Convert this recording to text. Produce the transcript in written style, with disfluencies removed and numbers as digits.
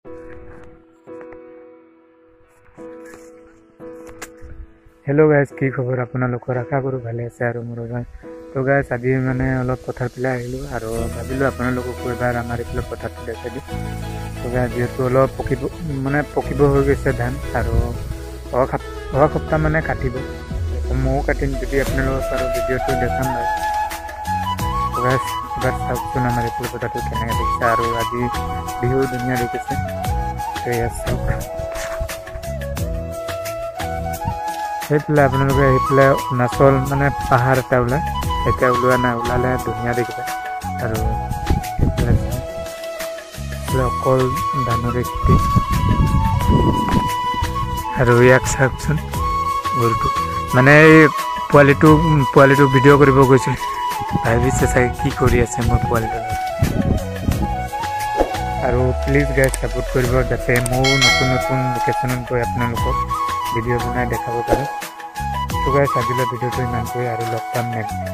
hello guys की खबर আপোনালোকৰ আশা কৰো ভালে আছে আৰু মোৰ গাইস তো গাইস আজি মানে অলপ পথাৰ পিলা আহিলো আৰু ভাবিলো আপোনালোকক এবাৰ আমাৰ ইফালে পথাৰটো দেখাই দিম তো গাইস যেহেতু অলপ পকিব হৈ গৈছে ধান আৰু অহা সপ্তাহ মানে কাটিব ময়ো কাটিম যদি আপোনালোকক আৰু ভিডিঅ'টো দেখাম তো গাইস এবাৰ চাওকচোন আমাৰ ইফালে পথাৰটো কেনেকৈ দেখিছে আৰু আজি বিহু ধুনীয়া দেখিছে তো ইয়াত চাওক সেইফালে আপোনালোকে সেইফালে অৰুণাচল মানে পাহাৰ এটা ওলায় এতিয়া ওলোৱা নাই ওলালে ধুনীয়া দেখিবা আৰু সেইফালে অকল ধানৰে খেতি আৰু ইয়াক চাওকচোন গৰুটো মানে এই পোৱালিটো ভিডিঅ' কৰিব গৈছিল ভাবিছে চাগে কি কৰি আছে মোৰ পোৱালিটোৰ আৰু প্লিজ গাইজ ছাপোৰ্ট কৰিব যাতে ময়ো নতুন লোকেশ্যনত গৈ আপোনালোকক ভিডিঅ' বনাই দেখাব পাৰোঁ তো গাইজ আজিলৈ ভিডিঅ'টো ইমানকৈ আৰু লগ পাম নেক্সট